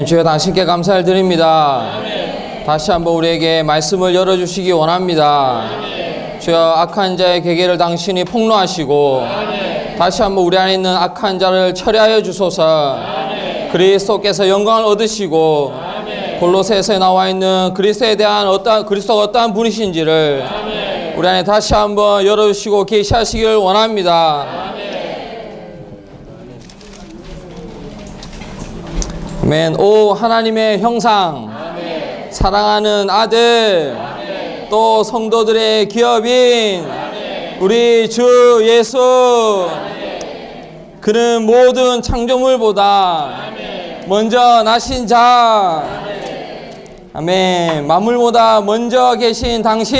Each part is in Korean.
주여 당신께 감사를 드립니다. 다시 한번 우리에게 말씀을 열어주시기 원합니다. 주여 악한 자의 계계를 당신이 폭로하시고 다시 한번 우리 안에 있는 악한 자를 처리하여 주소서. 그리스도께서 영광을 얻으시고 골로새서에 나와 있는 그리스도에 대한 그리스도가 어떠한 분이신지를 우리 안에 다시 한번 열어주시고 계시하시기를 원합니다. 아멘. 오 하나님의 형상, 사랑하는 아들, 또 성도들의 기업인 우리 주 예수, 그는 모든 창조물보다 먼저 나신 자, 아멘. 만물보다 먼저 계신 당신,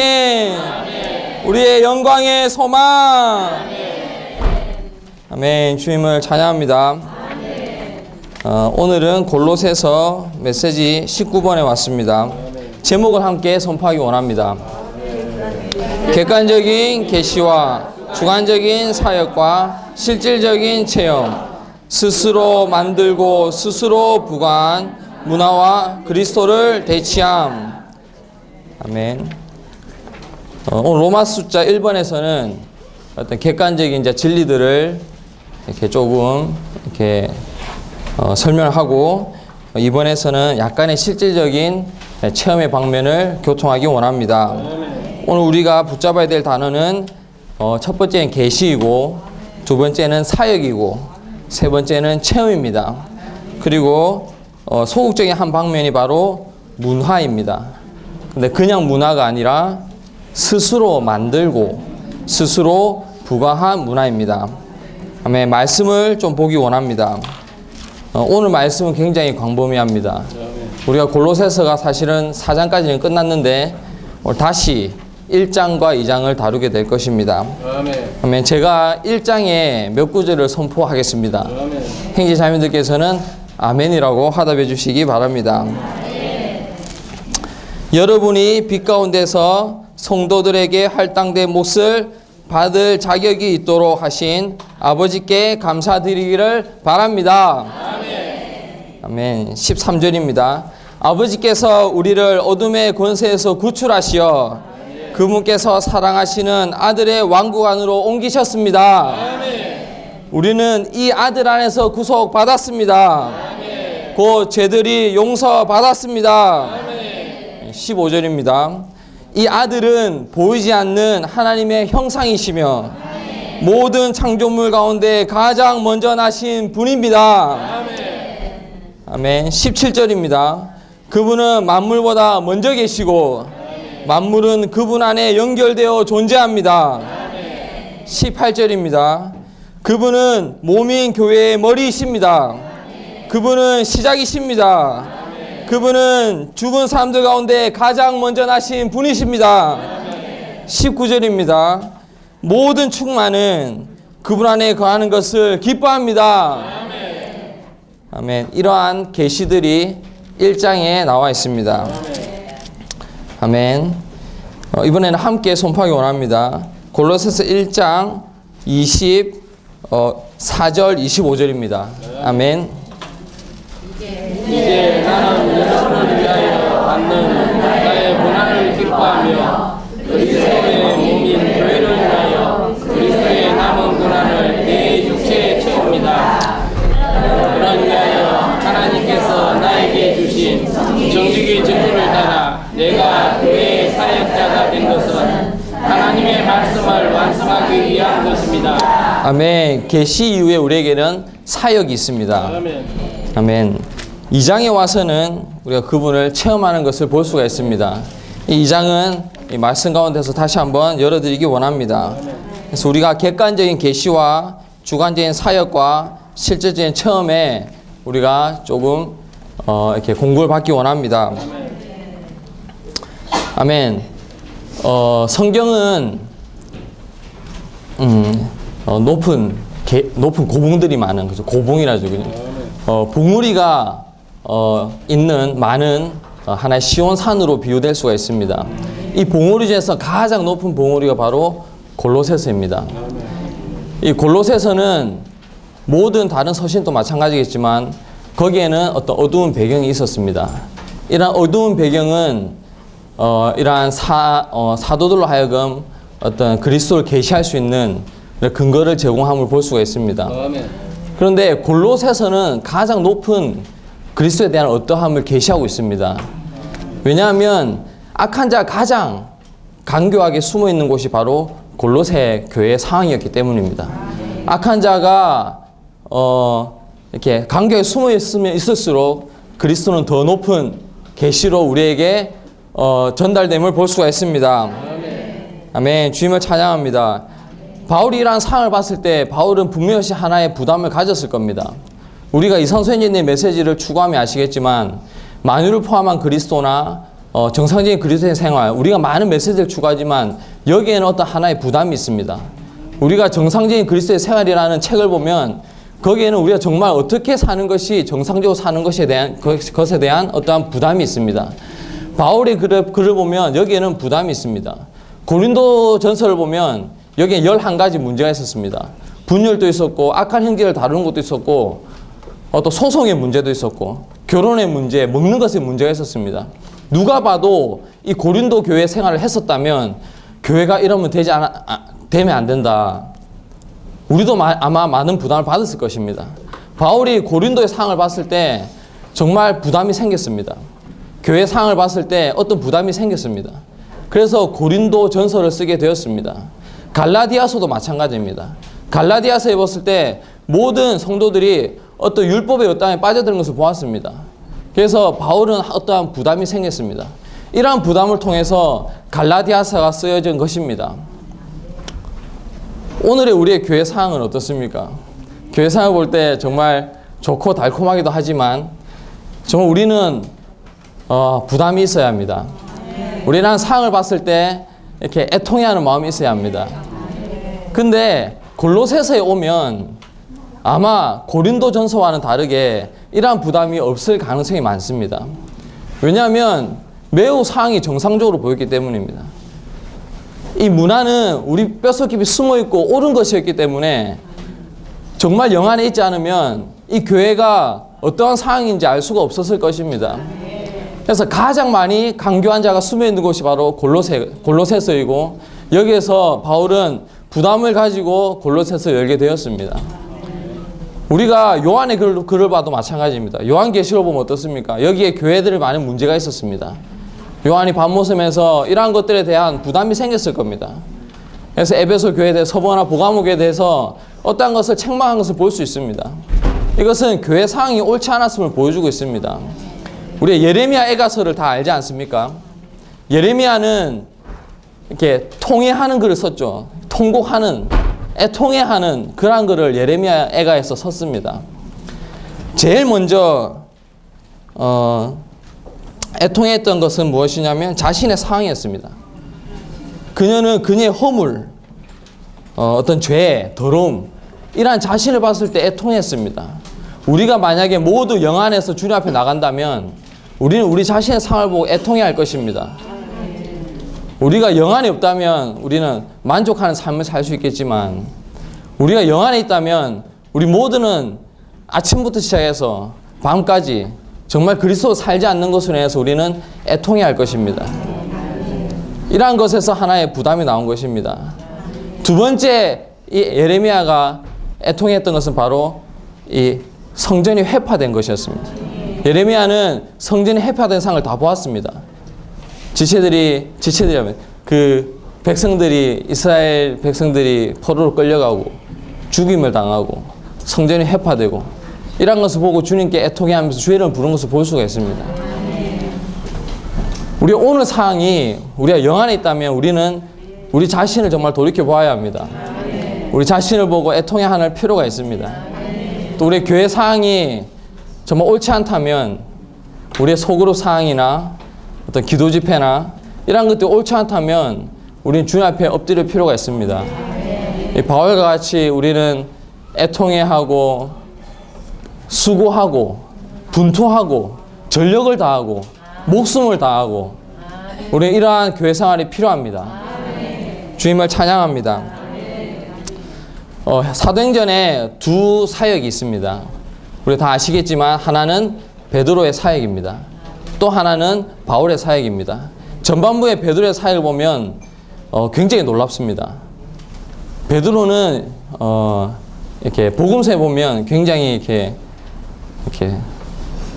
우리의 영광의 소망, 아멘. 주님을 찬양합니다. 오늘은 골로새서 메시지 19번에 왔습니다. 제목을 함께 선포하기 원합니다. 객관적인 계시와 주관적인 사역과 실질적인 체험, 스스로 만들고 스스로 부과한 문화와 그리스도를 대치함. 아멘. 오늘 로마 숫자 1번에서는 어떤 객관적인 진리들을 이렇게 조금 이렇게 설명을 하고, 이번에서는 약간의 실질적인 체험의 방면을 교통하기 원합니다. 오늘 우리가 붙잡아야 될 단어는 첫 번째는 계시이고, 두 번째는 사역이고, 세 번째는 체험입니다. 그리고 소극적인 한 방면이 바로 문화입니다. 근데 그냥 문화가 아니라 스스로 만들고 스스로 부과한 문화입니다. 아멘. 말씀을 좀 보기 원합니다. 오늘 말씀은 굉장히 광범위합니다. 우리가 골로새서가 사실은 4장까지는 끝났는데 오늘 다시 1장과 2장을 다루게 될 것입니다. 아멘. 제가 1장에 몇 구절을 선포하겠습니다. 형제 자매들께서는 아멘이라고 화답해 주시기 바랍니다. 여러분이 빛 가운데서 성도들에게 할당된 몫을 받을 자격이 있도록 하신 아버지께 감사드리기를 바랍니다. 아멘. 13절입니다. 아버지께서 우리를 어둠의 권세에서 구출하시어 그분께서 사랑하시는 아들의 왕국 안으로 옮기셨습니다. 우리는 이 아들 안에서 구속받았습니다. 곧 죄들이 용서받았습니다. 15절입니다. 이 아들은 보이지 않는 하나님의 형상이시며 모든 창조물 가운데 가장 먼저 나신 분입니다. 아멘. 17절입니다. 그분은 만물보다 먼저 계시고 만물은 그분 안에 연결되어 존재합니다. 18절입니다. 그분은 몸인 교회의 머리이십니다. 그분은 시작이십니다. 그분은 죽은 사람들 가운데 가장 먼저 나신 분이십니다. 19절입니다. 모든 충만은 그분 안에 거하는 것을 기뻐합니다. 아멘. 이러한 계시들이 1장에 나와 있습니다. 아멘. 이번에는 함께 선포하기 원합니다. 골로새서 1장 24절 25절입니다. 아멘. 이제 나는 여러분을 위하여 받는 나의 고난을 기뻐하며 그리스도의 몸인 교회를 위하여 그리스도의 남은 고난을 내 육체에 채웁니다. 그런 위하여 하나님께서 나에게 주신 정직의 직분을 따라 내가 교회의 사역자가 된 것은 하나님의 말씀을 완성하기 위한 것입니다. 아멘. 계시 이후에 우리에게는 사역이 있습니다. 아멘. 2장에 와서는 우리가 그분을 체험하는 것을 볼 수가 있습니다. 이 2장은 이 말씀 가운데서 다시 한번 열어드리기 원합니다. 그래서 우리가 객관적인 계시와 주관적인 사역과 실질적인 체험에 우리가 조금 이렇게 공부를 받기 원합니다. 아멘. 성경은 높은 고봉들이 많은, 그죠? 고봉이라죠, 그죠? 봉우리가 있는 많은 하나의 시온산으로 비유될 수가 있습니다. 이 봉우리 중에서 가장 높은 봉우리가 바로 골로새서입니다. 이 골로새서는 모든 다른 서신도 마찬가지겠지만 거기에는 어떤 어두운 배경이 있었습니다. 이러한 어두운 배경은 이러한 사도들로 하여금 어떤 그리스도를 계시할 수 있는 근거를 제공함을 볼 수가 있습니다. 아멘. 그런데 골로새서는 가장 높은 그리스도에 대한 어떠함을 계시하고 있습니다. 왜냐하면 악한 자가 가장 간교하게 숨어 있는 곳이 바로 골로새 교회의 상황이었기 때문입니다. 악한 자가 이렇게 간교에 숨어 있으면 있을수록 그리스도는 더 높은 계시로 우리에게 전달됨을 볼 수가 있습니다. 아멘. 주님을 찬양합니다. 바울이 이러한 상황을 봤을 때 바울은 분명히 하나의 부담을 가졌을 겁니다. 우리가 이상소연님의 메시지를 추구하면 아시겠지만 만유를 포함한 그리스도나 정상적인 그리스도의 생활, 우리가 많은 메시지를 추구하지만 여기에는 어떤 하나의 부담이 있습니다. 우리가 정상적인 그리스도의 생활이라는 책을 보면 거기에는 우리가 정말 어떻게 사는 것이 정상적으로 사는 것에 대한 어떠한 부담이 있습니다. 바울의 글을 보면 여기에는 부담이 있습니다. 고린도 전서를 보면 여기에 11가지 문제가 있었습니다. 분열도 있었고 악한 형제를 다루는 것도 있었고 또 소송의 문제도 있었고 결혼의 문제, 먹는 것의 문제가 있었습니다. 누가 봐도 이 고린도 교회 생활을 했었다면 교회가 이러면 되면 안 된다. 우리도 아마 많은 부담을 받았을 것입니다. 바울이 고린도의 상황을 봤을 때 정말 부담이 생겼습니다. 교회 상황을 봤을 때 어떤 부담이 생겼습니다. 그래서 고린도 전서를 쓰게 되었습니다. 갈라디아서도 마찬가지입니다. 갈라디아서에 봤을 때 모든 성도들이 어떤 율법의 요땅에 빠져드는 것을 보았습니다. 그래서 바울은 어떠한 부담이 생겼습니다. 이러한 부담을 통해서 갈라디아서가 쓰여진 것입니다. 오늘의 우리의 교회 상황은 어떻습니까? 교회 상황을 볼 때 정말 좋고 달콤하기도 하지만 정말 우리는 부담이 있어야 합니다. 우리는 상황을 봤을 때 이렇게 애통해하는 마음이 있어야 합니다. 근데 골로새서에 오면 아마 고린도전서와는 다르게 이러한 부담이 없을 가능성이 많습니다. 왜냐하면 매우 상황이 정상적으로 보였기 때문입니다. 이 문화는 우리 뼛속 깊이 숨어있고 옳은 것이었기 때문에 정말 영 안에 있지 않으면 이 교회가 어떠한 상황인지 알 수가 없었을 것입니다. 그래서 가장 많이 강교한 자가 숨어있는 곳이 바로 골로새서이고 여기에서 바울은 부담을 가지고 골로새서 열게 되었습니다. 우리가 요한의 글을 봐도 마찬가지입니다. 요한계시록 보면 어떻습니까? 여기에 교회들이 많은 문제가 있었습니다. 요한이 밤모섬에서 이러한 것들에 대한 부담이 생겼을 겁니다. 그래서 에베소 교회에 대해 서버나 보가목에 대해서 어떠한 것을 책망한 것을 볼 수 있습니다. 이것은 교회 상황이 옳지 않았음을 보여주고 있습니다. 우리 예레미야 애가서를 다 알지 않습니까? 예레미야는 이렇게 통회하는 글을 썼죠. 통곡하는, 애통해하는 그러한 글을 예레미야 애가에서 썼습니다. 제일 먼저 애통했던 것은 무엇이냐면 자신의 상황이었습니다. 그녀는 그녀의 허물, 어떤 죄, 더러움, 이러한 자신을 봤을 때 애통했습니다. 우리가 만약에 모두 영 안에서 주님 앞에 나간다면 우리는 우리 자신의 상황을 보고 애통해야 할 것입니다. 우리가 영 안에 없다면 우리는 만족하는 삶을 살 수 있겠지만 우리가 영 안에 있다면 우리 모두는 아침부터 시작해서 밤까지 정말 그리스도 살지 않는 것으로 인해서 우리는 애통해야 할 것입니다. 이러한 것에서 하나의 부담이 나온 것입니다. 두 번째, 이 예레미야가 애통했던 것은 바로 이 성전이 회파된 것이었습니다. 예레미야는 성전이 회파된 상을 다 보았습니다. 지체들이라면 그 백성들이, 이스라엘 백성들이 포로로 끌려가고 죽임을 당하고 성전이 회파되고 이런 것을 보고 주님께 애통해하면서 주의 이름을 부르는 것을 볼 수가 있습니다. 우리 오늘 상황이 우리가 영 안에 있다면 우리는 우리 자신을 정말 돌이켜 보아야 합니다. 우리 자신을 보고 애통해야 할 필요가 있습니다. 또 우리 교회 상황이 정말 옳지 않다면 우리의 소그룹 상황이나 어떤 기도 집회나 이런 것들이 옳지 않다면 우리는 주님 앞에 엎드릴 필요가 있습니다. 이 바울과 같이 우리는 애통해하고 수고하고 분투하고 전력을 다하고 목숨을 다하고 우리는 이러한 교회 생활이 필요합니다. 주님을 찬양합니다. 사도행전에 두 사역이 있습니다. 우리 다 아시겠지만 하나는 베드로의 사역입니다. 또 하나는 바울의 사역입니다. 전반부의 베드로의 사역을 보면 굉장히 놀랍습니다. 베드로는 이렇게 복음서에 보면 굉장히 이렇게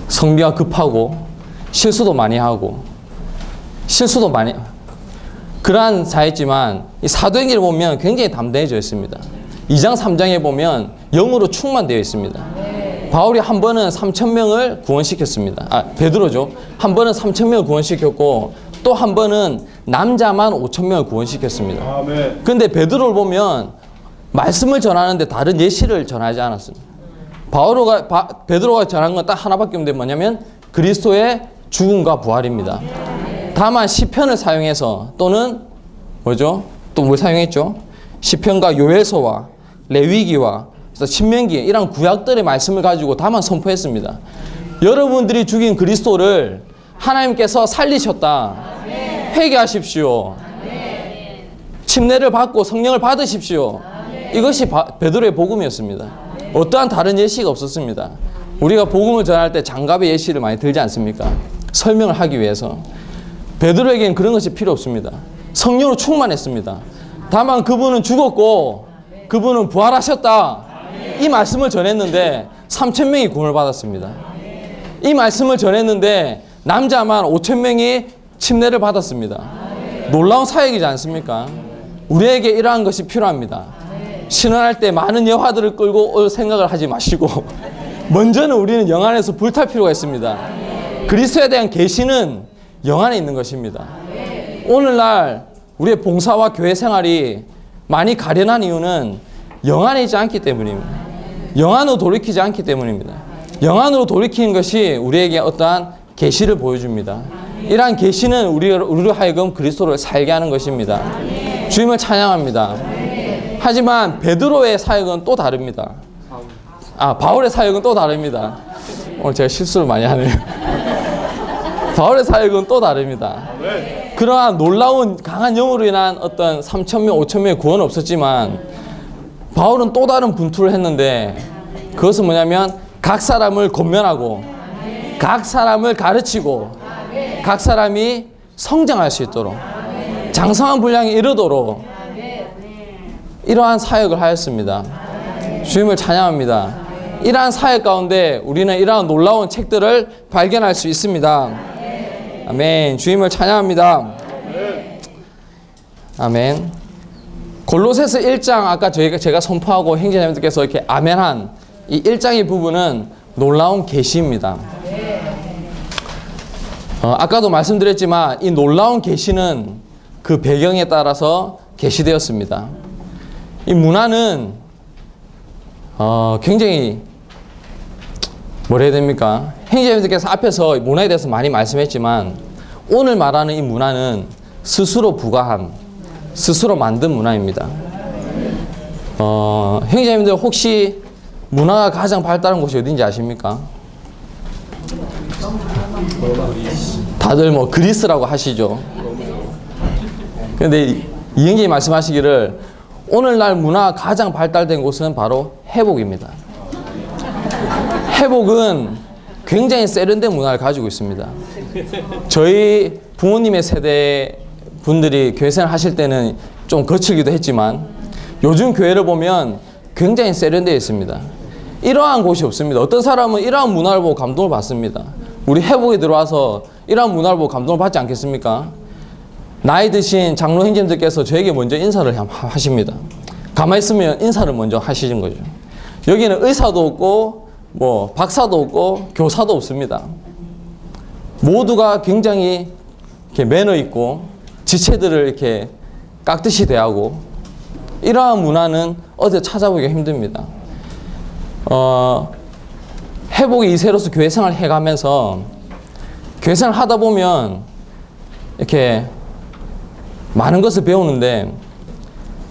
성미가 급하고 실수도 많이 하고 그러한 자였지만 이 사도행전을 보면 굉장히 담대해져 있습니다. 2장 3장에 보면 영으로 충만되어 있습니다. 바울이 한 번은 3,000명을 구원시켰습니다. 베드로죠. 한 번은 3,000명을 구원시켰고 또 한 번은 남자만 5,000명을 구원시켰습니다. 그런데 베드로를 보면 말씀을 전하는데 다른 예시를 전하지 않았습니다. 베드로가 전한 건 딱 하나밖에 없는데 뭐냐면 그리스도의 죽음과 부활입니다. 다만 시편을 사용해서 또는 뭐죠? 또 뭘 사용했죠? 시편과 요엘서와 레위기와 신명기 이런 구약들의 말씀을 가지고 다만 선포했습니다. 여러분들이 죽인 그리스도를 하나님께서 살리셨다. 회개하십시오. 침례를 받고 성령을 받으십시오. 이것이 베드로의 복음이었습니다. 어떠한 다른 예시가 없었습니다. 우리가 복음을 전할 때 장갑의 예시를 많이 들지 않습니까? 설명을 하기 위해서. 베드로에게는 그런 것이 필요 없습니다. 성령으로 충만했습니다. 다만 그분은 죽었고 그분은 부활하셨다. 이 말씀을 전했는데 3,000명이 구원을 받았습니다. 이 말씀을 전했는데 남자만 5,000명이 침례를 받았습니다. 놀라운 사역이지 않습니까? 우리에게 이러한 것이 필요합니다. 신원할 때 많은 여화들을 끌고 올 생각을 하지 마시고 먼저는 우리는 영 안에서 불탈 필요가 있습니다. 그리스도에 대한 계시는 영 안에 있는 것입니다. 오늘날 우리의 봉사와 교회 생활이 많이 가련한 이유는 영 안에 있지 않기 때문입니다. 영 안으로 돌이키지 않기 때문입니다. 영 안으로 돌이키는 것이 우리에게 어떠한 계시를 보여줍니다. 이러한 계시는 우리로 하여금 그리스도를 살게 하는 것입니다. 주님을 찬양합니다. 하지만 베드로의 사역은 또 다릅니다. 바울의 사역은 또 다릅니다. 오늘 제가 실수를 많이 하네요. 바울의 사역은 또 다릅니다. 그러한 놀라운 강한 영으로 인한 어떤 3,000명, 5,000명의 구원은 없었지만 바울은 또 다른 분투를 했는데 그것은 뭐냐면 각 사람을 권면하고 각 사람을 가르치고 각 사람이 성장할 수 있도록 장성한 분량에 이르도록 이러한 사역을 하였습니다. 주님을 찬양합니다. 이러한 사역 가운데 우리는 이러한 놀라운 책들을 발견할 수 있습니다. 아멘. 주님을 찬양합니다. 아멘. 골로새서 1장 아까 제가 선포하고 형제자매들께서 이렇게 아멘한 이 1장의 부분은 놀라운 계시입니다. 아까도 말씀드렸지만 이 놀라운 계시는 그 배경에 따라서 계시되었습니다. 이 문화는 굉장히 뭐라 해야 됩니까? 형제자매들께서 앞에서 문화에 대해서 많이 말씀했지만 오늘 말하는 이 문화는 스스로 부과한, 스스로 만든 문화입니다. 형제자매들 혹시 문화가 가장 발달한 곳이 어딘지 아십니까? 다들 뭐 그리스라고 하시죠. 그런데 이 형제님 말씀하시기를 오늘날 문화가 가장 발달된 곳은 바로 회복입니다. 회복은 굉장히 세련된 문화를 가지고 있습니다. 저희 부모님의 세대 분들이 교회 생활 하실 때는 좀 거칠기도 했지만 요즘 교회를 보면 굉장히 세련되어 있습니다. 이러한 곳이 없습니다. 어떤 사람은 이러한 문화를 보고 감동을 받습니다. 우리 회복에 들어와서 이러한 문화를 보고 감동을 받지 않겠습니까? 나이 드신 장로 형제님들께서 저에게 먼저 인사를 하십니다. 가만히 있으면 인사를 먼저 하시는 거죠. 여기는 의사도 없고 뭐 박사도 없고 교사도 없습니다. 모두가 굉장히 이렇게 매너 있고 지체들을 이렇게 깍듯이 대하고 이러한 문화는 어디 찾아보기가 힘듭니다. 회복의 2세로서 교회 생활을 해가면서 교회 생활을 하다 보면 이렇게 많은 것을 배우는데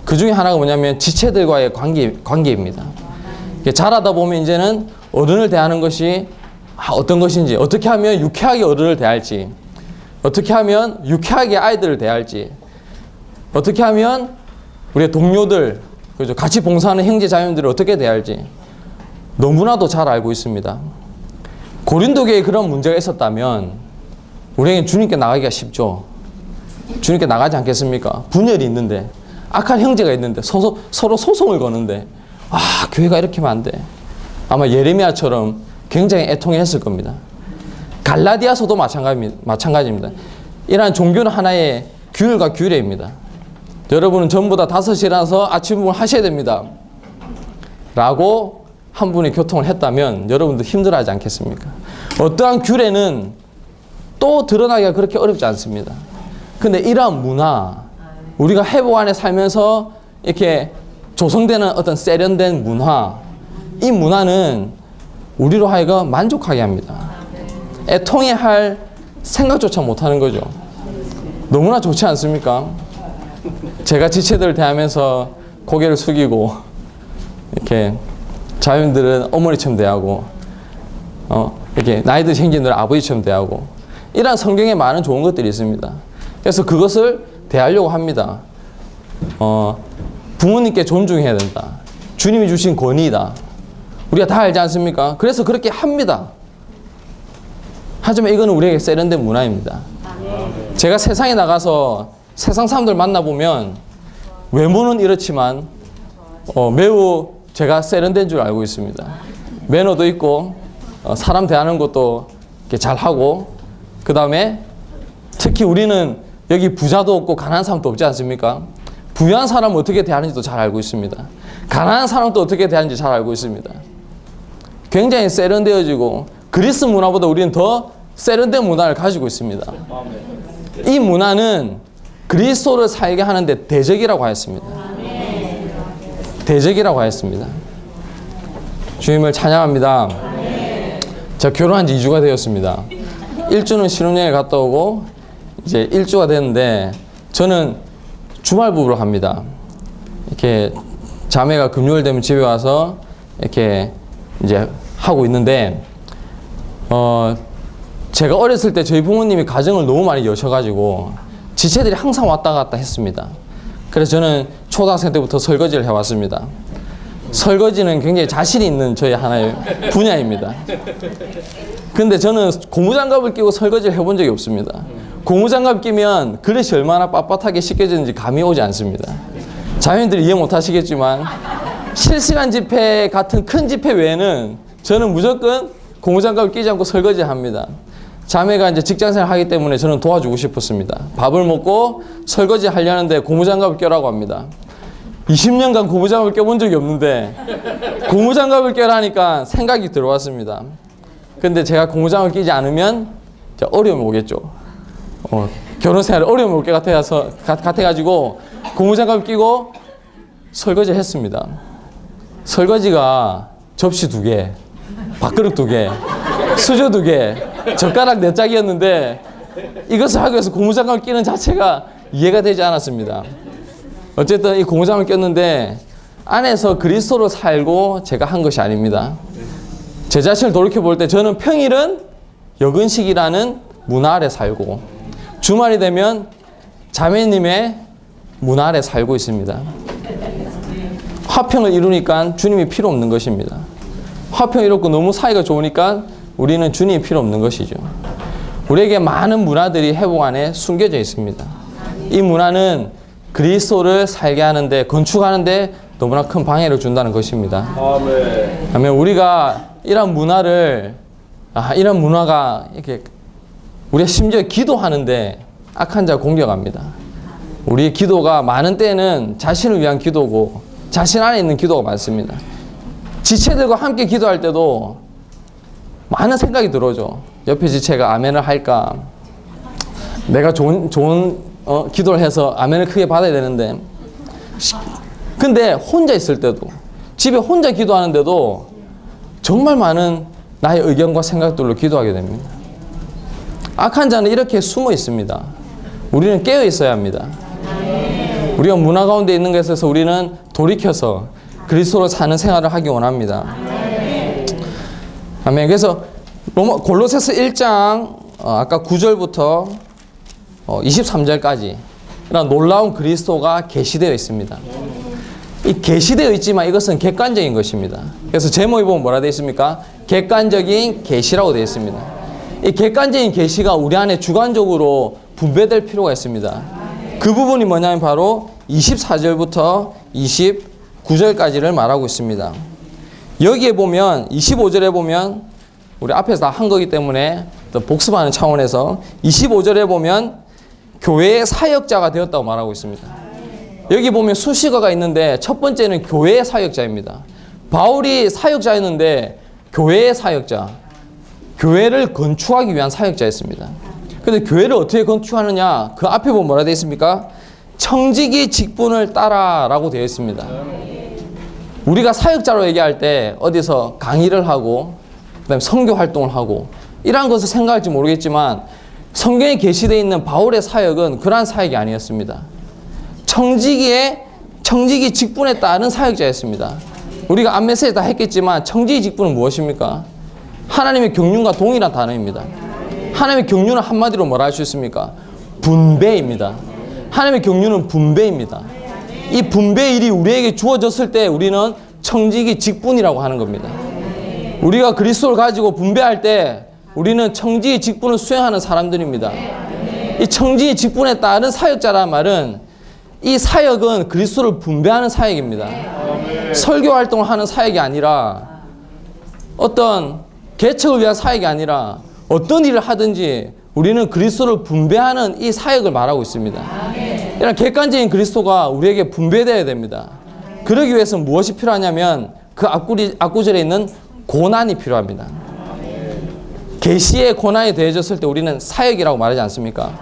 그 중에 하나가 뭐냐면 지체들과의 관계입니다. 자라다 보면 이제는 어른을 대하는 것이 어떤 것인지, 어떻게 하면 유쾌하게 어른을 대할지, 어떻게 하면 유쾌하게 아이들을 대할지, 어떻게 하면 우리의 동료들, 그죠? 같이 봉사하는 형제 자매들을 어떻게 대할지, 너무나도 잘 알고 있습니다. 고린도교에 그런 문제가 있었다면 우리에게 주님께 나가기가 쉽죠. 주님께 나가지 않겠습니까? 분열이 있는데, 악한 형제가 있는데, 서로 소송을 거는데, 교회가 이렇게 하면 안 돼. 아마 예레미야처럼 굉장히 애통했을 겁니다. 갈라디아서도 마찬가지입니다. 이러한 종교는 하나의 규율과 규례입니다. 여러분은 전부 다 5시에 일어나서 아침을 하셔야 됩니다. 라고 한 분이 교통을 했다면 여러분도 힘들어하지 않겠습니까? 어떠한 규례는 또 드러나기가 그렇게 어렵지 않습니다. 근데 이러한 문화, 우리가 회복 안에 살면서 이렇게 조성되는 어떤 세련된 문화, 이 문화는 우리로 하여금 만족하게 합니다. 애통해 할 생각조차 못하는 거죠. 너무나 좋지 않습니까? 제가 지체들을 대하면서 고개를 숙이고 이렇게 자녀들은 어머니처럼 대하고 이렇게 나이 드신 형제들은 아버지처럼 대하고 이러한 성경에 많은 좋은 것들이 있습니다. 그래서 그것을 대하려고 합니다. 부모님께 존중해야 된다. 주님이 주신 권위이다. 우리가 다 알지 않습니까? 그래서 그렇게 합니다. 하지만 이거는 우리에게 세련된 문화입니다. 제가 세상에 나가서 세상 사람들 만나보면 외모는 이렇지만 매우 제가 세련된 줄 알고 있습니다. 매너도 있고 사람 대하는 것도 이렇게 잘하고, 그 다음에 특히 우리는 여기 부자도 없고 가난한 사람도 없지 않습니까? 부유한 사람은 어떻게 대하는지도 잘 알고 있습니다. 가난한 사람도 어떻게 대하는지 잘 알고 있습니다. 굉장히 세련되어지고 그리스 문화보다 우리는 더 세련된 문화를 가지고 있습니다. 이 문화는 그리스도를 살게 하는데 대적이라고 하였습니다. 대적이라고 하였습니다. 주님을 찬양합니다. 제가 결혼한 지 2주가 되었습니다. 1주는 신혼여행을 갔다 오고 이제 1주가 됐는데, 저는 주말 부부로 갑니다. 이렇게 자매가 금요일 되면 집에 와서 이렇게 이제 하고 있는데, 제가 어렸을 때 저희 부모님이 가정을 너무 많이 여셔가지고 지체들이 항상 왔다 갔다 했습니다. 그래서 저는 초등학생 때부터 설거지를 해왔습니다. 설거지는 굉장히 자신 있는 저희 하나의 분야입니다. 근데 저는 고무장갑을 끼고 설거지를 해본 적이 없습니다. 고무장갑 끼면 그릇이 얼마나 빳빳하게 씻겨지는지 감이 오지 않습니다. 자매님들이 이해 못 하시겠지만 실시간 집회 같은 큰 집회 외에는 저는 무조건 고무장갑을 끼지 않고 설거지 합니다. 자매가 이제 직장생활 하기 때문에 저는 도와주고 싶었습니다. 밥을 먹고 설거지 하려는데 고무장갑을 껴라고 합니다. 20년간 고무장갑을 껴본 적이 없는데 고무장갑을 껴라니까 생각이 들어왔습니다. 근데 제가 고무장갑을 끼지 않으면 어려움이 오겠죠. 결혼생활에 어려움이 올 것 같아가지고 고무장갑을 끼고 설거지를 했습니다. 설거지가 접시 2개, 밥그릇 2개, 수저 2개, 젓가락 4짝이었는데 이것을 하기 위해서 고무장갑을 끼는 자체가 이해가 되지 않았습니다. 어쨌든 이 고무장갑을 꼈는데 안에서 그리스도로 살고 제가 한 것이 아닙니다. 제 자신을 돌이켜볼 때 저는 평일은 여근식이라는 문화 아래 살고 주말이 되면 자매님의 문화 아래 살고 있습니다. 화평을 이루니까 주님이 필요 없는 것입니다. 화평을 이뤘고 너무 사이가 좋으니까 우리는 주님이 필요 없는 것이죠. 우리에게 많은 문화들이 회복 안에 숨겨져 있습니다. 이 문화는 그리스도를 살게 하는데, 건축하는데 너무나 큰 방해를 준다는 것입니다. 아멘. 우리가 이런 문화를, 이런 문화가 이렇게 우리가 심지어 기도하는데 악한 자가 공격합니다. 우리의 기도가 많은 때는 자신을 위한 기도고 자신 안에 있는 기도가 많습니다. 지체들과 함께 기도할 때도 많은 생각이 들어오죠. 옆에 지체가 아멘을 할까? 내가 좋은 기도를 해서 아멘을 크게 받아야 되는데, 근데 혼자 있을 때도, 집에 혼자 기도하는데도 정말 많은 나의 의견과 생각들로 기도하게 됩니다. 악한 자는 이렇게 숨어 있습니다. 우리는 깨어 있어야 합니다. 우리가 문화 가운데 있는 것에서 우리는 돌이켜서 그리스도로 사는 생활을 하기 원합니다. 아멘. 그래서 골로새서 1장 아까 9절부터 23절까지 이런 놀라운 그리스도가 계시되어 있습니다. 이 계시되어 있지만 이것은 객관적인 것입니다. 그래서 제목에 보면 뭐라 되어 있습니까? 객관적인 계시라고 되어 있습니다. 이 객관적인 계시가 우리 안에 주관적으로 분배될 필요가 있습니다. 그 부분이 뭐냐면 바로 24절부터 29절까지를 말하고 있습니다. 여기에 보면 25절에 보면 우리 앞에서 다 한 거기 때문에 또 복습하는 차원에서 25절에 보면 교회의 사역자가 되었다고 말하고 있습니다. 여기 보면 수식어가 있는데 첫 번째는 교회의 사역자입니다. 바울이 사역자였는데 교회의 사역자, 교회를 건축하기 위한 사역자였습니다. 근데 교회를 어떻게 건축하느냐? 그 앞에 보면 뭐라 되어 있습니까? 청지기 직분을 따라라고 되어 있습니다. 우리가 사역자로 얘기할 때 어디서 강의를 하고 그다음에 선교 활동을 하고 이러한 것을 생각할지 모르겠지만 성경에 게시되어 있는 바울의 사역은 그러한 사역이 아니었습니다. 청지기 직분에 따른 사역자였습니다. 우리가 안메시지 다 했겠지만 청지기 직분은 무엇입니까? 하나님의 경륜과 동일한 단어입니다. 하나님의 경륜은 한마디로 뭐라 할 수 있습니까? 분배입니다. 하나님의 경륜은 분배입니다. 이 분배의 일이 우리에게 주어졌을 때 우리는 청지기 직분이라고 하는 겁니다. 우리가 그리스도를 가지고 분배할 때 우리는 청지기 직분을 수행하는 사람들입니다. 이 청지기 직분에 따른 사역자라는 말은 이 사역은 그리스도를 분배하는 사역입니다. 설교 활동을 하는 사역이 아니라 어떤 개척을 위한 사역이 아니라 어떤 일을 하든지 우리는 그리스도를 분배하는 이 사역을 말하고 있습니다. 이런 객관적인 그리스도가 우리에게 분배되어야 됩니다. 그러기 위해서는 무엇이 필요하냐면 그 앞구절에 있는 고난이 필요합니다. 계시의 고난이 더해졌을 때 우리는 사역이라고 말하지 않습니까?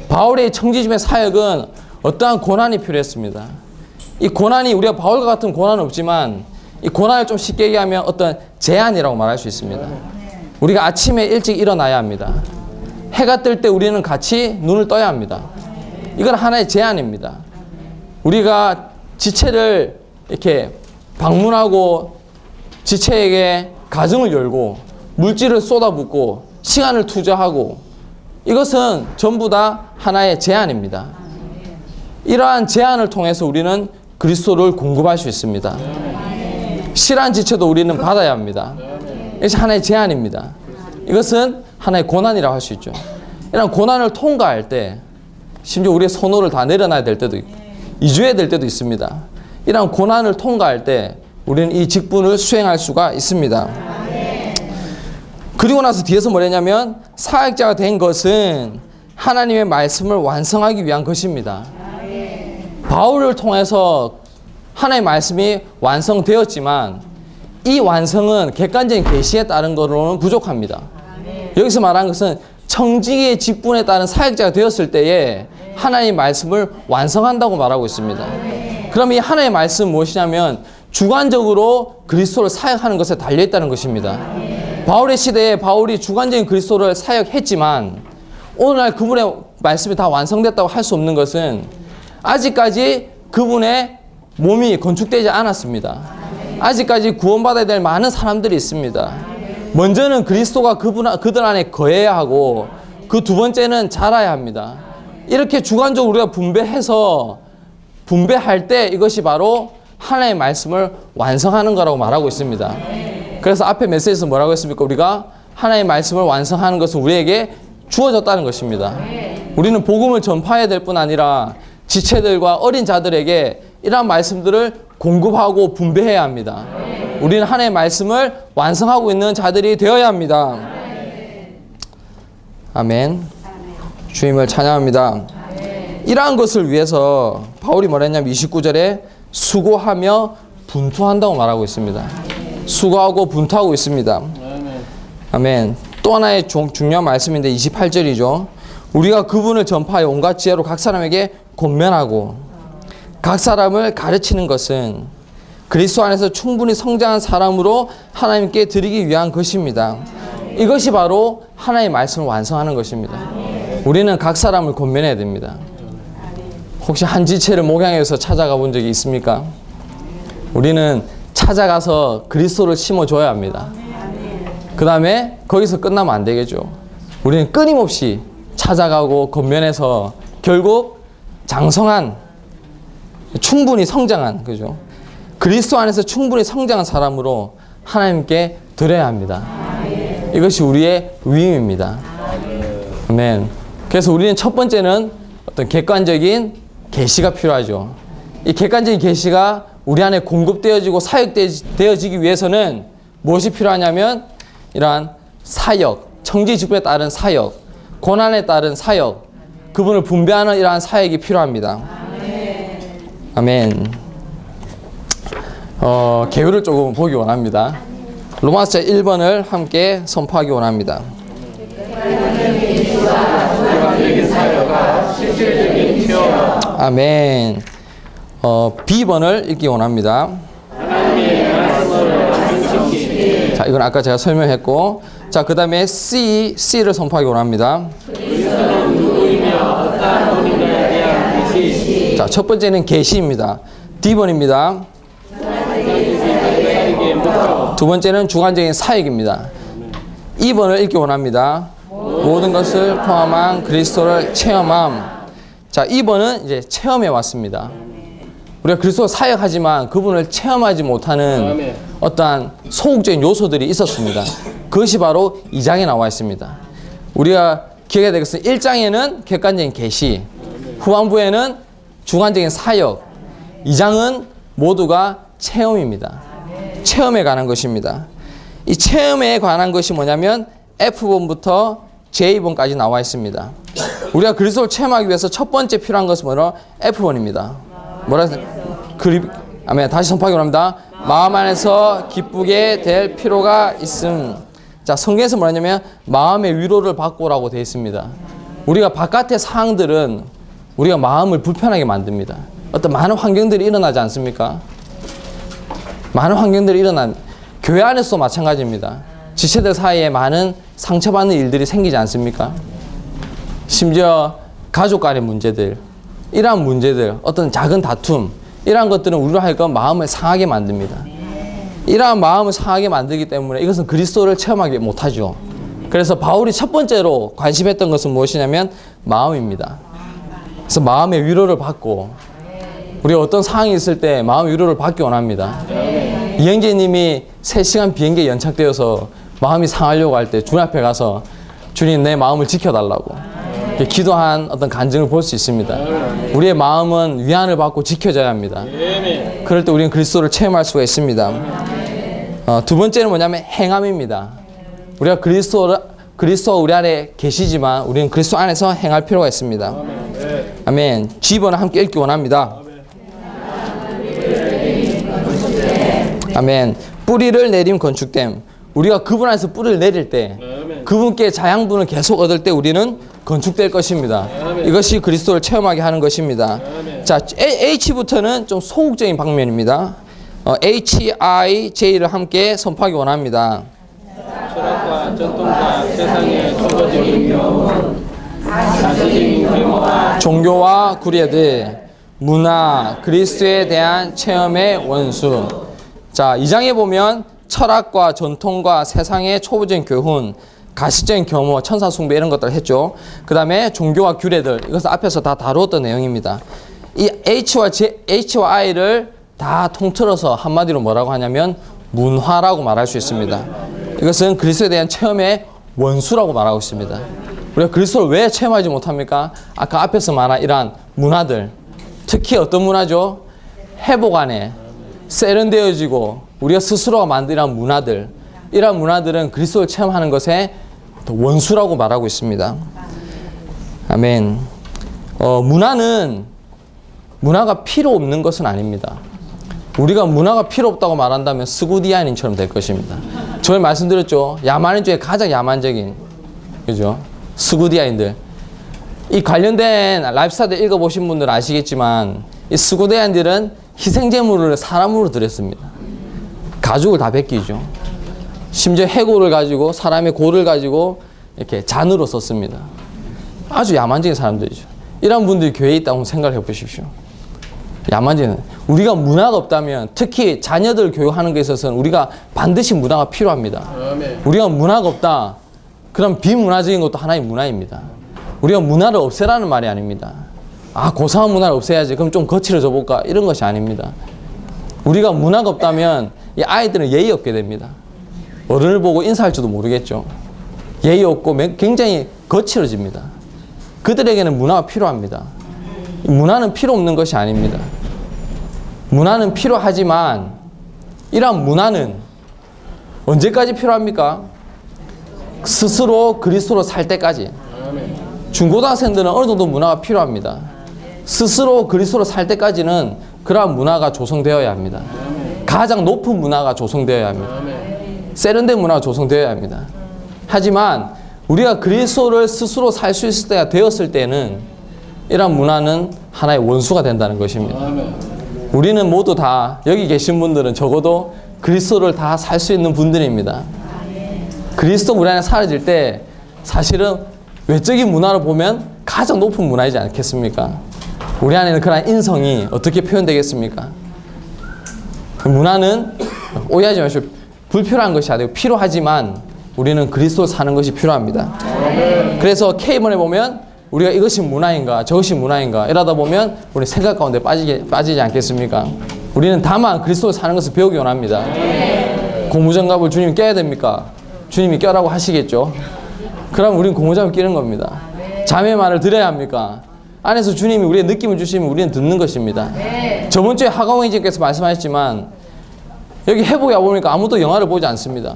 바울의 청지집의 사역은 어떠한 고난이 필요했습니다. 이 고난이 우리가 바울과 같은 고난은 없지만 이 고난을 좀 쉽게 얘기하면 어떤 제한이라고 말할 수 있습니다. 우리가 아침에 일찍 일어나야 합니다. 해가 뜰 때 우리는 같이 눈을 떠야 합니다. 이건 하나의 제한입니다. 우리가 지체를 이렇게 방문하고 지체에게 가정을 열고 물질을 쏟아붓고 시간을 투자하고 이것은 전부 다 하나의 제한입니다. 이러한 제한을 통해서 우리는 그리스도를 공급할 수 있습니다. 실한 지체도 우리는 받아야 합니다. 이것이 하나의 제한입니다. 이것은 하나의 고난이라고 할 수 있죠. 이런 고난을 통과할 때 심지어 우리의 선호를 다 내려놔야 될 때도 있고 이주해야 될 때도 있습니다. 이런 고난을 통과할 때 우리는 이 직분을 수행할 수가 있습니다. 그리고 나서 뒤에서 뭐랬냐면 사역자가 된 것은 하나님의 말씀을 완성하기 위한 것입니다. 바울을 통해서 하나님의 말씀이 완성되었지만 이 완성은 객관적인 계시에 따른 것으로는 부족합니다. 여기서 말하는 것은 청지기의 직분에 따른 사역자가 되었을 때에 하나님의 말씀을 완성한다고 말하고 있습니다. 그럼 이 하나님의 말씀은 무엇이냐면 주관적으로 그리스도를 사역하는 것에 달려있다는 것입니다. 바울의 시대에 바울이 주관적인 그리스도를 사역했지만 오늘날 그분의 말씀이 다 완성됐다고 할 수 없는 것은 아직까지 그분의 몸이 건축되지 않았습니다. 아직까지 구원받아야 될 많은 사람들이 있습니다. 먼저는 그리스도가 그들 안에 거해야 하고 그 두 번째는 자라야 합니다. 이렇게 주관적으로 우리가 분배할 때 이것이 바로 하나님의 말씀을 완성하는 거라고 말하고 있습니다. 그래서 앞에 메시지에서 뭐라고 했습니까? 우리가 하나님의 말씀을 완성하는 것은 우리에게 주어졌다는 것입니다. 우리는 복음을 전파해야 될 뿐 아니라 지체들과 어린 자들에게 이러한 말씀들을 공급하고 분배해야 합니다. 우리는 하나님의 말씀을 완성하고 있는 자들이 되어야 합니다. 아멘. 주님을 찬양합니다. 이러한 것을 위해서 바울이 뭐라 했냐면 29절에 수고하며 분투한다고 말하고 있습니다. 수고하고 분투하고 있습니다. 아멘. 또 하나의 중요한 말씀인데 28절이죠. 우리가 그분을 전파하여 온갖 지혜로 각 사람에게 권면하고 각 사람을 가르치는 것은 그리스도 안에서 충분히 성장한 사람으로 하나님께 드리기 위한 것입니다. 이것이 바로 하나님의 말씀을 완성하는 것입니다. 우리는 각 사람을 권면해야 됩니다. 혹시 한 지체를 목양해서 찾아가 본 적이 있습니까? 우리는 찾아가서 그리스도를 심어줘야 합니다. 그 다음에 거기서 끝나면 안 되겠죠. 우리는 끊임없이 찾아가고 권면해서 결국 장성한 충분히 성장한, 그죠? 그리스도 안에서 충분히 성장한 사람으로 하나님께 드려야 합니다. 이것이 우리의 위임입니다. 아멘. 그래서 우리는 첫 번째는 어떤 객관적인 계시가 필요하죠. 이 객관적인 계시가 우리 안에 공급되어지고 사역되어지기 위해서는 무엇이 필요하냐면 이러한 사역, 청지직분에 따른 사역, 고난에 따른 사역, 그분을 분배하는 이러한 사역이 필요합니다. 아멘. 계율을 조금 보기 원합니다. 로마서 1번을 함께 선포하기 원합니다. 아멘. B번을 읽기 원합니다. 자, 이건 아까 제가 설명했고, 자, 그 다음에 C를 선포하기 원합니다. 자, 첫 번째는 계시입니다. D번입니다. 두 번째는 주관적인 사역입니다. 2번을 읽기 원합니다. 모든 것을 포함한 그리스도를 체험함. 자, 2번은 이제 체험에 왔습니다. 우리가 그리스도 사역하지만 그분을 체험하지 못하는 어떠한 소극적인 요소들이 있었습니다. 그것이 바로 2장에 나와 있습니다. 우리가 기억해야 되겠습니다. 1장에는 객관적인 계시, 후반부에는 주관적인 사역, 2장은 모두가 체험입니다. 체험에 관한 것입니다. 이 체험에 관한 것이 뭐냐면 F번부터 J번까지 나와 있습니다. 우리가 그리스도를 체험하기 위해서 첫 번째 필요한 것은 뭐로? F번입니다. 뭐라 했어요? 아멘. 다시 선포하기 원합니다. 마음 안에서 기쁘게 될 필요가 있음. 자, 성경에서 뭐냐면 마음의 위로를 받고라고 되어 있습니다. 우리가 바깥의 상황들은 우리가 마음을 불편하게 만듭니다. 어떤 많은 환경들이 일어나지 않습니까? 많은 환경들이 교회 안에서도 마찬가지입니다. 지체들 사이에 많은 상처받는 일들이 생기지 않습니까? 심지어 가족 간의 문제들, 이러한 문제들, 어떤 작은 다툼, 이러한 것들은 우리로 하여금 마음을 상하게 만듭니다. 이러한 마음을 상하게 만들기 때문에 이것은 그리스도를 체험하지 못하죠. 그래서 바울이 첫 번째로 관심했던 것은 무엇이냐면 마음입니다. 그래서 마음의 위로를 받고, 우리가 어떤 상황이 있을 때 마음의 위로를 받기 원합니다. 이영재 님이 3시간 비행기에 연착되어서 마음이 상하려고 할 때 주님 앞에 가서 주님 내 마음을 지켜달라고 기도한 어떤 간증을 볼 수 있습니다. 우리의 마음은 위안을 받고 지켜져야 합니다. 그럴 때 우리는 그리스도를 체험할 수가 있습니다. 두 번째는 뭐냐면 행함입니다. 우리가 그리스도가 우리 안에 계시지만 우리는 그리스도 안에서 행할 필요가 있습니다. 아멘. G번을 함께 읽기 원합니다. 아멘. 뿌리를 내림 건축됨. 우리가 그분 안에서 뿌리를 내릴 때 그분께 자양분을 계속 얻을 때 우리는 건축될 것입니다. 이것이 그리스도를 체험하게 하는 것입니다. 자, H부터는 좀 소극적인 방면입니다. HIJ를 함께 선포하기 원합니다. 철학과 전통과 세상의 초보적인 경험, 자체적인 계모와 종교와 구례들, 문화, 그리스도에 대한 체험의 원수. 자, 2장에 보면 철학과 전통과 세상의 초보적인 교훈, 가시적인 겸허, 천사 숭배 이런 것들을 했죠. 그 다음에 종교와 규례들, 이것은 앞에서 다 다루었던 내용입니다. 이 H와 I를 다 통틀어서 한마디로 뭐라고 하냐면 문화라고 말할 수 있습니다. 이것은 그리스도에 대한 체험의 원수라고 말하고 있습니다. 우리가 그리스도를 왜 체험하지 못합니까? 아까 앞에서 말한 이러한 문화들, 특히 어떤 문화죠? 회복 안에 세련되어지고 우리가 스스로가 만든 이러한 문화들, 이러한 문화들은 그리스도를 체험하는 것의 원수라고 말하고 있습니다. 아멘. 문화가 필요 없는 것은 아닙니다. 우리가 문화가 필요 없다고 말한다면 스구디아인처럼 될 것입니다. 저희 말씀드렸죠. 야만인 중에 가장 야만적인, 그죠? 스구디아인들. 이 관련된 라이프스타일 읽어보신 분들은 아시겠지만 이 스구디아인들은 희생제물을 사람으로 드렸습니다. 가죽을 다 벗기죠. 심지어 해골을 가지고 사람의 골을 가지고 이렇게 잔으로 썼습니다. 아주 야만적인 사람들이죠. 이런 분들이 교회에 있다고 생각을 해보십시오. 야만적인. 우리가 문화가 없다면 특히 자녀들 교육하는 데 있어서는 우리가 반드시 문화가 필요합니다. 우리가 문화가 없다. 그럼 비문화적인 것도 하나의 문화입니다. 우리가 문화를 없애라는 말이 아닙니다. 고상한 문화를 없애야지. 그럼 좀 거칠어져 볼까? 이런 것이 아닙니다. 우리가 문화가 없다면 이 아이들은 예의 없게 됩니다. 어른을 보고 인사할 줄도 모르겠죠. 예의 없고 굉장히 거칠어집니다. 그들에게는 문화가 필요합니다. 문화는 필요 없는 것이 아닙니다. 문화는 필요하지만 이러한 문화는 언제까지 필요합니까? 스스로 그리스도로 살 때까지. 중고등학생들은 어느 정도 문화가 필요합니다. 스스로 그리스도로 살 때까지는 그러한 문화가 조성되어야 합니다. 가장 높은 문화가 조성되어야 합니다. 세련된 문화가 조성되어야 합니다. 하지만 우리가 그리스도를 스스로 살 수 있을 때가 되었을 때는 이러한 문화는 하나의 원수가 된다는 것입니다. 우리는 모두 다 여기 계신 분들은 적어도 그리스도를 다 살 수 있는 분들입니다. 그리스도 우리 안에 사라질 때 사실은 외적인 문화를 보면 가장 높은 문화이지 않겠습니까? 우리 안에는 그런 인성이 어떻게 표현되겠습니까? 문화는 오해하지 마시고 불필요한 것이 아니고 필요하지만 우리는 그리스도를 사는 것이 필요합니다. 그래서 K번에 보면 우리가 이것이 문화인가 저것이 문화인가 이러다 보면 우리 생각 가운데 빠지지 않겠습니까? 우리는 다만 그리스도를 사는 것을 배우기 원합니다. 고무장갑을 주님 껴야 됩니까? 주님이 껴라고 하시겠죠. 그럼 우리는 고무장갑을 끼는 겁니다. 자매의 말을 들어야 합니까? 안에서 주님이 우리의 느낌을 주시면 우리는 듣는 것입니다. 저번 주에 하가원이님께서 말씀하셨지만 여기 회복에 와보니까 아무도 영화를 보지 않습니다.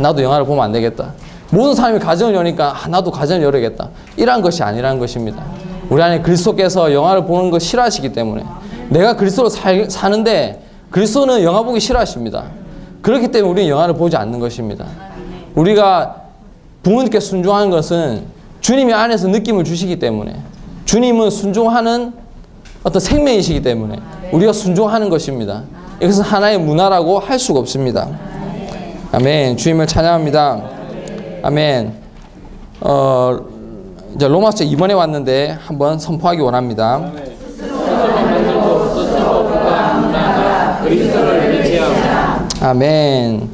나도 영화를 보면 안 되겠다. 모든 사람이 가정을 여니까 나도 가정을 열어야겠다. 이러한 것이 아니라는 것입니다. 우리 안에 그리스도께서 영화를 보는 거 싫어하시기 때문에 내가 그리스도로 사는데 그리스도는 영화 보기 싫어하십니다. 그렇기 때문에 우리는 영화를 보지 않는 것입니다. 우리가 부모님께 순종하는 것은 주님이 안에서 느낌을 주시기 때문에 주님은 순종하는 어떤 생명이시기 때문에 우리가 순종하는 것입니다. 이것은 하나의 문화라고 할 수가 없습니다. 아멘. 주님을 찬양합니다. 아멘. 이제 로마서 2번에 왔는데 한번 선포하기 원합니다. 아멘.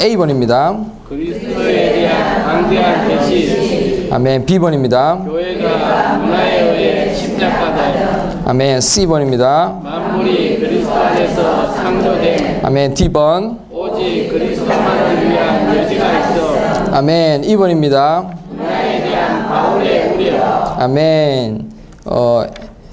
A번입니다. 그리스도에 대한 강대한 배신. 아멘. B번입니다. 교회가 문화에 의해 침략하다. 아멘. C번입니다. 만물이 그리스도 안에서 창조됨. 아멘. D번. 오직 그리스도만을 위한 여지가 있어. 아멘. 2번입니다. 문화에 대한 바울의 우려. 아멘.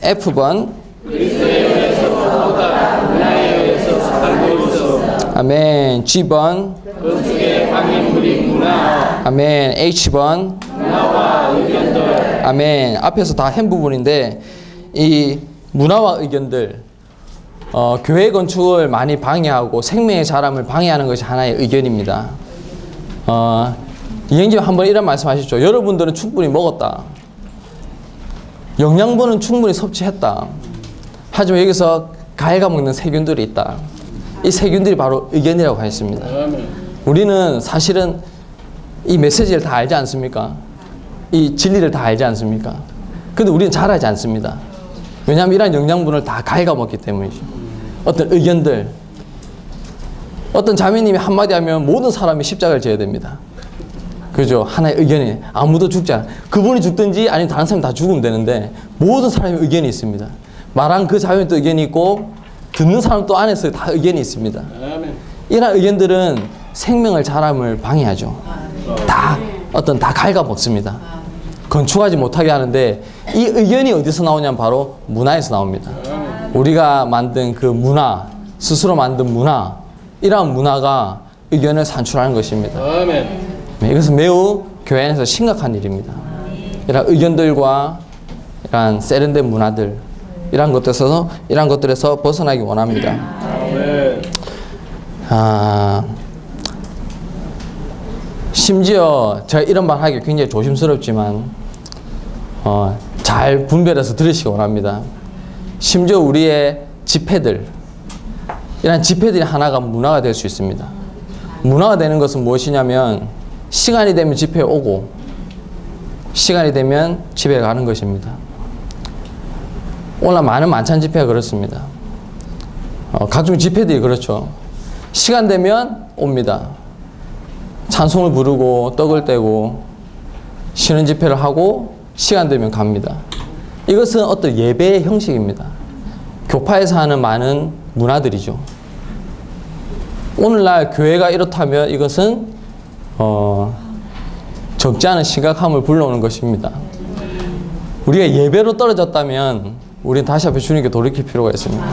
F번. 그리스도에 의해서 보다 문화에 의해서 살고 있어. 아멘. G번. 그 속에 방임물이 문화. 아멘. H번. 문화와 의견들. 아멘. 앞에서 다 한 부분인데 이 문화와 의견들 교회 건축을 많이 방해하고 생명의 자람을 방해하는 것이 하나의 의견입니다. 이행님 한번 이런 말씀하셨죠. 여러분들은 충분히 먹었다. 영양분은 충분히 섭취했다. 하지만 여기서 갉아먹는 세균들이 있다. 이 세균들이 바로 의견이라고 하였습니다. 우리는 사실은 이 메시지를 다 알지 않습니까? 이 진리를 다 알지 않습니까? 근데 우리는 잘 알지 않습니다. 왜냐하면 이러한 영양분을 다 갉아먹기 때문이죠. 어떤 의견들, 어떤 자매님이 한마디 하면 모든 사람이 십자가를 져야 됩니다. 그죠? 하나의 의견이 아무도 죽지 않아. 그분이 죽든지 아니면 다른 사람이 다 죽으면 되는데 모든 사람의 의견이 있습니다. 말한 그 자매도 의견이 있고 듣는 사람도 안에서 다 의견이 있습니다. 이런 의견들은 생명을 자람을 방해하죠. 다 갉아먹습니다. 건축하지 못하게 하는데 이 의견이 어디서 나오냐면 바로 문화에서 나옵니다. 우리가 만든 그 문화, 스스로 만든 문화, 이러한 문화가 의견을 산출하는 것입니다. 이것은 매우 교회 안에서 심각한 일입니다. 이런 의견들과 이러한 세련된 문화들, 이러한 것들에서 벗어나기 원합니다. 심지어 제가 이런 말 하기 굉장히 조심스럽지만 잘 분별해서 들으시기 원합니다. 심지어 우리의 집회들, 이런 집회들이 하나가 문화가 될 수 있습니다. 문화가 되는 것은 무엇이냐면 시간이 되면 집회에 오고 시간이 되면 집에 가는 것입니다. 오늘 많은 만찬 집회가 그렇습니다. 각종 집회들이 그렇죠. 시간 되면 옵니다. 찬송을 부르고 떡을 떼고 쉬는 집회를 하고 시간 되면 갑니다. 이것은 어떤 예배의 형식입니다. 교파에서 하는 많은 문화들이죠. 오늘날 교회가 이렇다면 이것은 적지 않은 심각함을 불러오는 것입니다. 우리가 예배로 떨어졌다면 우리는 다시 앞에 주님께 돌이킬 필요가 있습니다.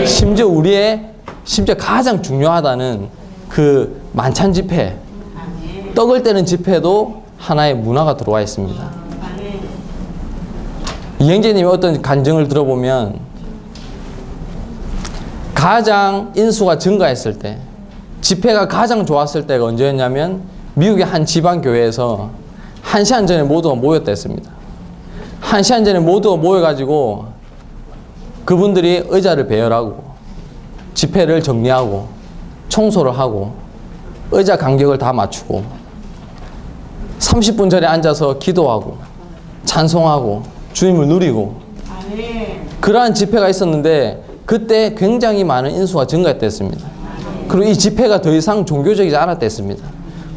심지어 가장 중요하다는 그 만찬 집회, 떡을 떼는 집회도 하나의 문화가 들어와 있습니다. 이영재님이 어떤 간증을 들어보면 가장 인수가 증가했을 때, 집회가 가장 좋았을 때가 언제였냐면 미국의 한 지방교회에서 1시간 전에 모두가 모였다 했습니다. 1시간 전에 모두가 모여가지고 그분들이 의자를 배열하고 집회를 정리하고 청소를 하고 의자 간격을 다 맞추고 30분 전에 앉아서 기도하고 찬송하고 주님을 누리고 그러한 집회가 있었는데 그때 굉장히 많은 인수가 증가했댔습니다. 그리고 이 집회가 더 이상 종교적이지 않았댔습니다.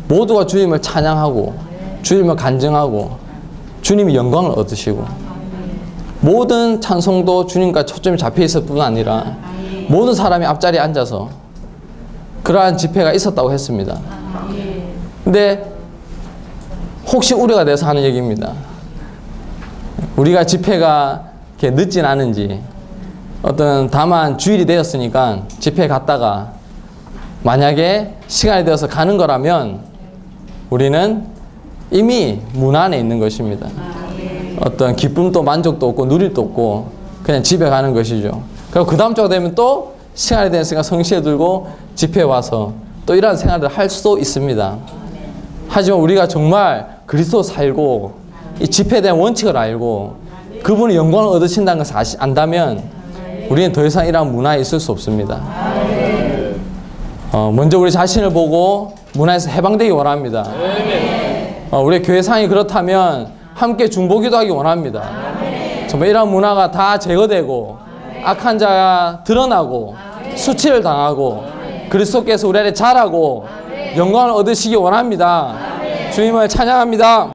모두가 주님을 찬양하고 주님을 간증하고 주님이 영광을 얻으시고 모든 찬송도 주님과 초점이 잡혀 있을 뿐 아니라 모든 사람이 앞자리에 앉아서 그러한 집회가 있었다고 했습니다. 근데 혹시 우려가 돼서 하는 얘기입니다. 우리가 집회가 이렇게 늦진 않은지 다만 주일이 되었으니까 집회 갔다가 만약에 시간이 되어서 가는 거라면 우리는 이미 문 안에 있는 것입니다. 어떤 기쁨도 만족도 없고 누릴도 없고 그냥 집에 가는 것이죠. 그리고 그 다음 주가 되면 또 시간이 되었으니까 성시에 들고 집회에 와서 또 이런 생활을 할 수도 있습니다. 하지만 우리가 정말 그리스도 살고 이 집회에 대한 원칙을 알고 그분이 영광을 얻으신다는 것을 안다면 우리는 더 이상 이러한 문화에 있을 수 없습니다. 먼저 우리 자신을 보고 문화에서 해방되기 원합니다. 우리 교회 상이 그렇다면 함께 중보기도 하기 원합니다. 정말 이러한 문화가 다 제거되고 악한 자가 드러나고 수치를 당하고 그리스도께서 우리 안에 자라고 영광을 얻으시기 원합니다. 주님을 찬양합니다.